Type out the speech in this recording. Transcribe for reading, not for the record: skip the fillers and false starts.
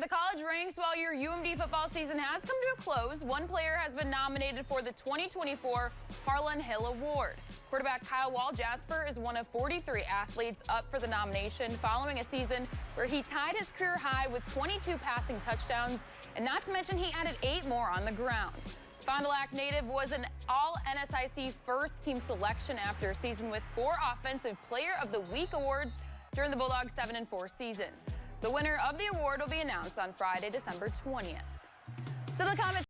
the college ranks, while your UMD football season has come to a close, one player has been nominated for the 2024 Harlon Hill Award. Quarterback Kyle Walljasper is one of 43 athletes up for the nomination following a season where he tied his career high with 22 passing touchdowns, and not to mention he added 8 more on the ground. Fond du Lac native was an all-NSIC first-team selection after a season with 4 Offensive Player of the Week awards during the Bulldogs' 7-4 season. The winner of the award will be announced on Friday, December 20th. So the comments